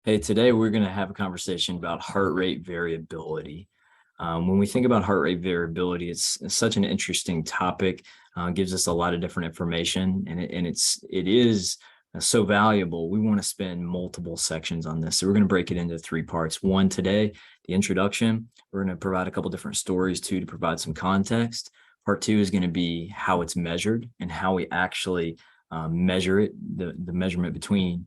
Hey, today we're going to have a conversation about heart rate variability. When we think about heart rate variability, it's such an interesting topic. Gives us a lot of different information, and it is so valuable. We want to spend multiple sections on this, so we're going to break it into three parts. One today, the introduction. We're going to provide a couple different stories too to provide some context. Part two is going to be how it's measured and how we actually measure it, the measurement between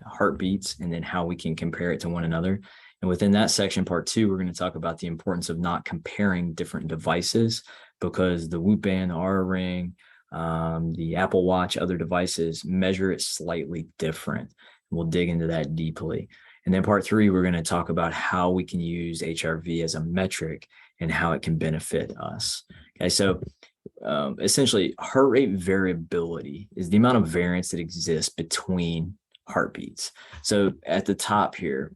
heartbeats, and then how we can compare it to one another. And within that section, part two, we're going to talk about the importance of not comparing different devices, because the Whoop band, the Aura Ring, the Apple Watch, other devices measure it slightly different. We'll dig into that deeply. And then part three, we're going to talk about how we can use HRV as a metric and how it can benefit us. Okay, so essentially, heart rate variability is the amount of variance that exists between heartbeats. So at the top here,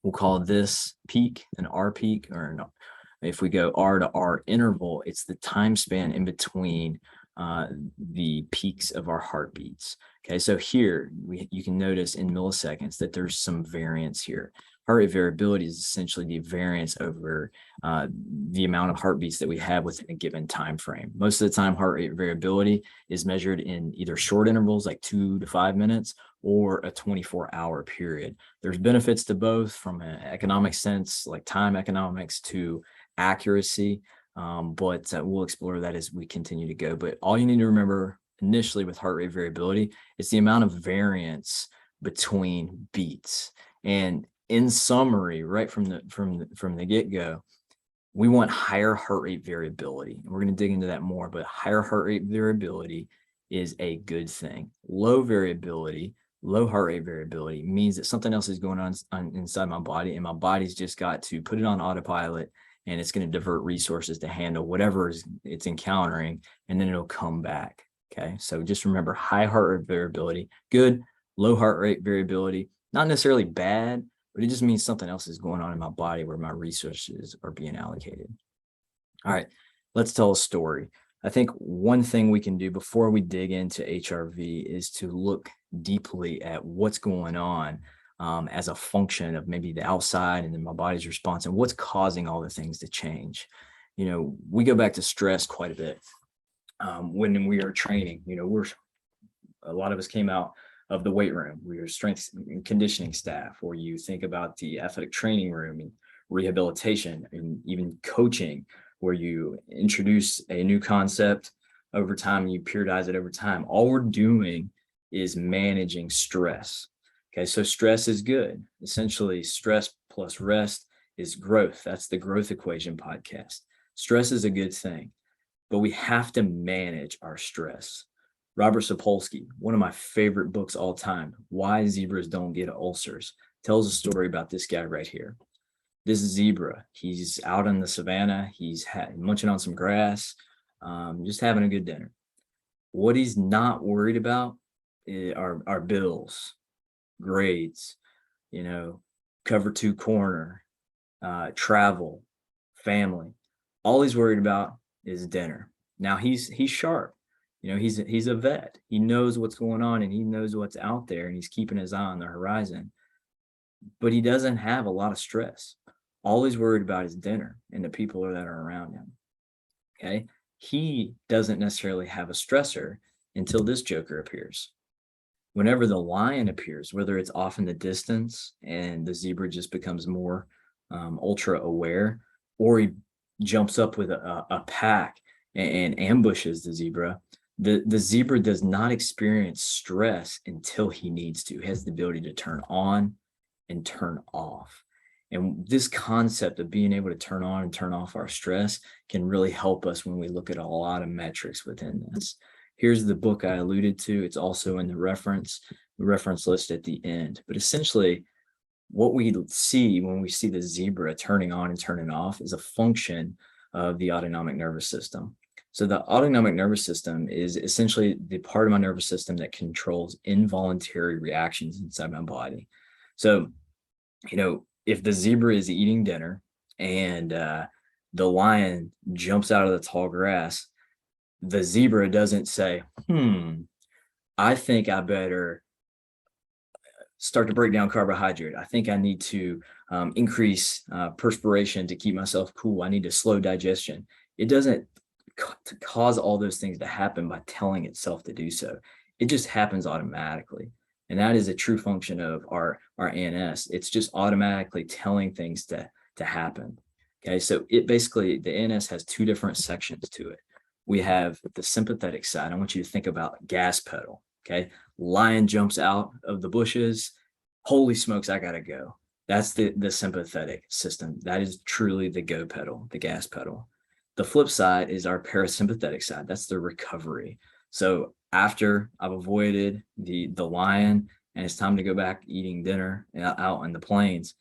we'll call this peak an R peak, or no, if we go R to R interval, it's the time span in between the peaks of our heartbeats. Okay, so here you can notice in milliseconds that there's some variance here. Heart rate variability is essentially the variance over the amount of heartbeats that we have within a given time frame. Most of the time, heart rate variability is measured in either short intervals, like 2 to 5 minutes, or a 24-hour period. There's benefits to both from an economic sense, like time economics, to accuracy, but we'll explore that as we continue to go. But all you need to remember initially with heart rate variability is the amount of variance between beats. And in summary, right from the get-go, we want higher heart rate variability. And we're going to dig into that more, but higher heart rate variability is a good thing. Low heart rate variability means that something else is going on inside my body, and my body's just got to put it on autopilot, and it's going to divert resources to handle whatever it's encountering, and then it'll come back. Okay, so just remember, high heart rate variability, good. Low heart rate variability, not necessarily bad, but it just means something else is going on in my body where my resources are being allocated. All right, let's tell a story. I think one thing we can do before we dig into HRV is to look deeply at what's going on as a function of maybe the outside and then my body's response, and what's causing all the things to change. You know, we go back to stress quite a bit when we are training. You know, a lot of us came out of the weight room. We are strength and conditioning staff, or you think about the athletic training room and rehabilitation and even coaching, where you introduce a new concept over time and you periodize it over time. All we're doing is managing stress. Okay, so stress is good. Essentially, stress plus rest is growth. That's the Growth Equation podcast. Stress is a good thing, but we have to manage our stress. Robert Sapolsky, one of my favorite books all time, Why Zebras Don't Get Ulcers, tells a story about this guy right here. This zebra, he's out in the savannah, he's munching on some grass, just having a good dinner. What he's not worried about are bills, grades, cover two corner, travel, family. All he's worried about is dinner. Now he's sharp. He's a vet. He knows what's going on and he knows what's out there, and he's keeping his eye on the horizon. But he doesn't have a lot of stress. All he's worried about is dinner and the people that are around him. Okay. He doesn't necessarily have a stressor until this joker appears. Whenever the lion appears, whether it's off in the distance and the zebra just becomes more ultra aware, or he jumps up with a pack and ambushes the zebra, the zebra does not experience stress until he needs to. He has the ability to turn on and turn off. And this concept of being able to turn on and turn off our stress can really help us when we look at a lot of metrics within this. Here's the book I alluded to. It's also in the reference list at the end. But essentially, what we see when we see the zebra turning on and turning off is a function of the autonomic nervous system. So the autonomic nervous system is essentially the part of my nervous system that controls involuntary reactions inside my body. So, if the zebra is eating dinner and the lion jumps out of the tall grass, the zebra doesn't say, I think I better start to break down carbohydrate. I think I need to increase perspiration to keep myself cool. I need to slow digestion. It doesn't cause all those things to happen by telling itself to do so. It just happens automatically. And that is a true function of our ANS. It's just automatically telling things to happen. Okay, so it basically, the ANS has two different sections to it. We have the sympathetic side. I want you to think about gas pedal. Okay, lion jumps out of the bushes. Holy smokes, I gotta go. That's the sympathetic system. That is truly the go pedal, the gas pedal. The flip side is our parasympathetic side. That's the recovery. So after I've avoided the lion and it's time to go back eating dinner out in the plains,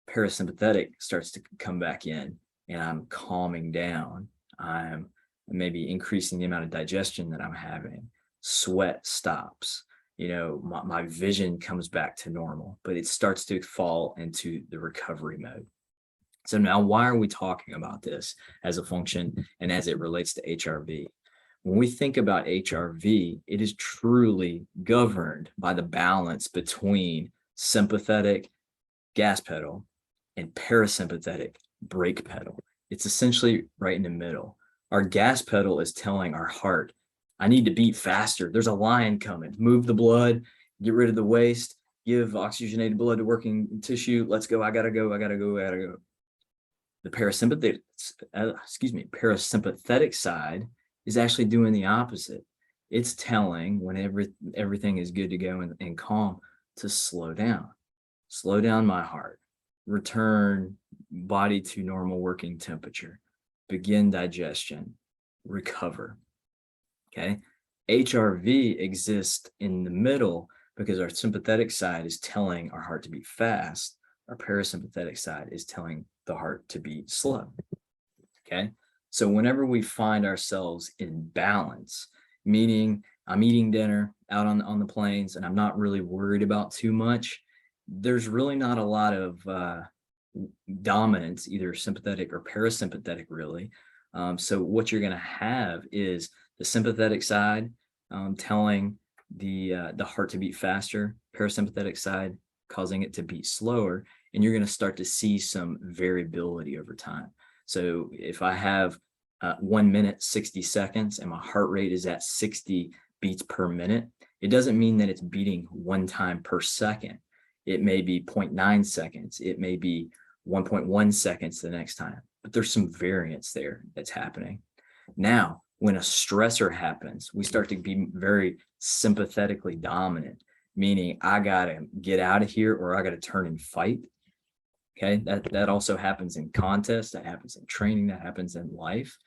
parasympathetic starts to come back in and I'm calming down. I'm maybe increasing the amount of digestion that I'm having. Sweat stops. My vision comes back to normal, but it starts to fall into the recovery mode. So now, why are we talking about this as a function and as it relates to HRV? When we think about HRV, it is truly governed by the balance between sympathetic gas pedal and parasympathetic brake pedal. It's essentially right in the middle. Our gas pedal is telling our heart, I need to beat faster. There's a lion coming. Move the blood, get rid of the waste, give oxygenated blood to working tissue. Let's go. I gotta go. The parasympathetic side is actually doing the opposite. It's telling when everything is good to go and calm to slow down my heart, return body to normal working temperature, begin digestion, recover. Okay. HRV exists in the middle because our sympathetic side is telling our heart to beat fast. Our parasympathetic side is telling the heart to beat slow. Okay. So whenever we find ourselves in balance, meaning I'm eating dinner out on the plains and I'm not really worried about too much, there's really not a lot of dominance, either sympathetic or parasympathetic, really. So what you're going to have is the sympathetic side telling the heart to beat faster, parasympathetic side causing it to beat slower, and you're going to start to see some variability over time. So if I have 1 minute, 60 seconds, and my heart rate is at 60 beats per minute, it doesn't mean that it's beating one time per second. It may be 0.9 seconds. It may be 1.1 seconds the next time, but there's some variance there that's happening. Now, when a stressor happens, we start to be very sympathetically dominant, meaning I got to get out of here or I got to turn and fight. Okay, that also happens in contests, that happens in training, that happens in life.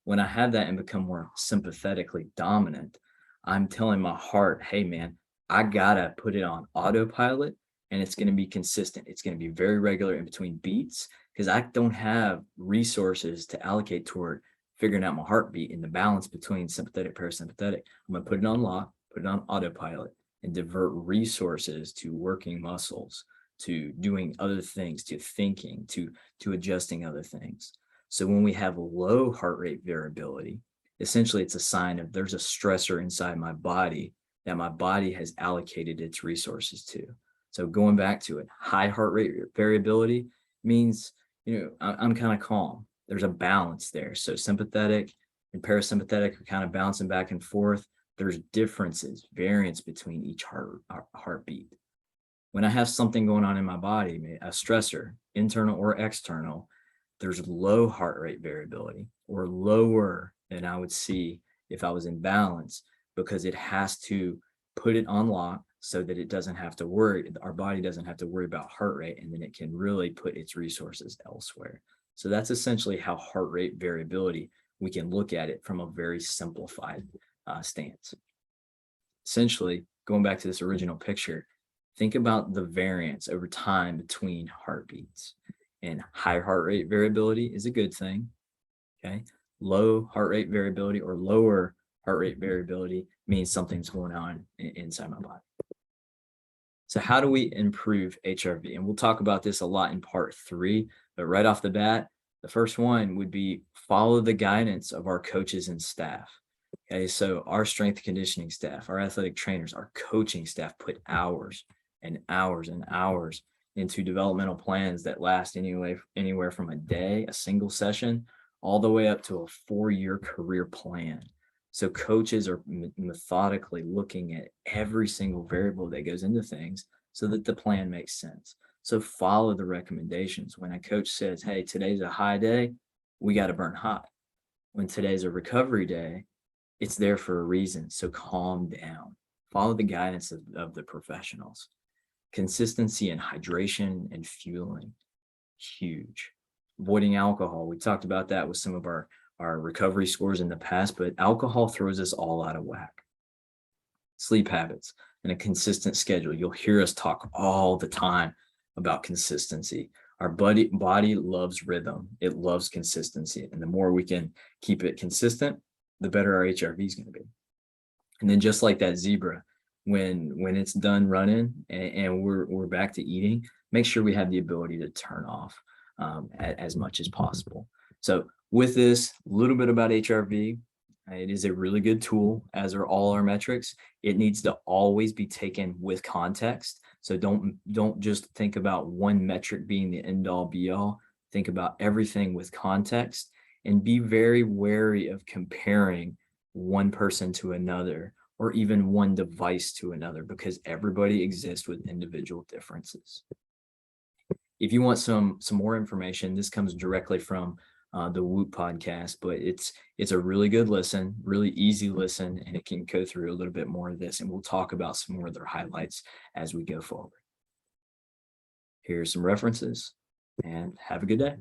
When I have that and become more sympathetically dominant, I'm telling my heart, hey man, I gotta put it on autopilot and it's going to be consistent. It's going to be very regular in between beats because I don't have resources to allocate toward figuring out my heartbeat and the balance between sympathetic, parasympathetic. I'm going to put it on lock, put it on autopilot, and divert resources to working muscles, to doing other things, to thinking, to adjusting other things. So when we have low heart rate variability, essentially it's a sign of there's a stressor inside my body that my body has allocated its resources to. So going back to it, high heart rate variability means, I'm kind of calm. There's a balance there. So sympathetic and parasympathetic are kind of bouncing back and forth. There's differences, variance between each heartbeat. When I have something going on in my body, a stressor, internal or external, there's low heart rate variability or lower than I would see if I was in balance, because it has to put it on lock so that it doesn't have to worry, our body doesn't have to worry about heart rate, and then it can really put its resources elsewhere. So that's essentially how heart rate variability, we can look at it from a very simplified stance. Essentially, going back to this original picture, think about the variance over time between heartbeats. And high heart rate variability is a good thing. Okay. Low heart rate variability or lower heart rate variability means something's going on inside my body. So how do we improve HRV? And we'll talk about this a lot in part 3, but right off the bat, the first one would be follow the guidance of our coaches and staff. Okay, so our strength conditioning staff, our athletic trainers, our coaching staff put hours and hours into developmental plans that last anywhere from a day, a single session, all the way up to a 4-year career plan. So coaches are methodically looking at every single variable that goes into things so that the plan makes sense. So follow the recommendations. When a coach says, hey, today's a high day, we got to burn hot. When today's a recovery day, it's there for a reason. So calm down. Follow the guidance of the professionals. Consistency in hydration and fueling, huge. Avoiding alcohol. We talked about that with some of our recovery scores in the past, but alcohol throws us all out of whack. Sleep habits and a consistent schedule. You'll hear us talk all the time about consistency. Our body loves rhythm. It loves consistency. And the more we can keep it consistent, the better our HRV is going to be. And then just like that zebra, when it's done running and we're back to eating, make sure we have the ability to turn off as much as possible. So with this, a little bit about HRV. It is a really good tool, as are all our metrics. It needs to always be taken with context. So don't just think about one metric being the end all be all. Think about everything with context, and be very wary of comparing one person to another, or even one device to another, because everybody exists with individual differences. If you want some more information, this comes directly from the Whoop podcast, but it's a really good listen, really easy listen, and it can go through a little bit more of this, and we'll talk about some more of their highlights as we go forward. Here's some references, and have a good day.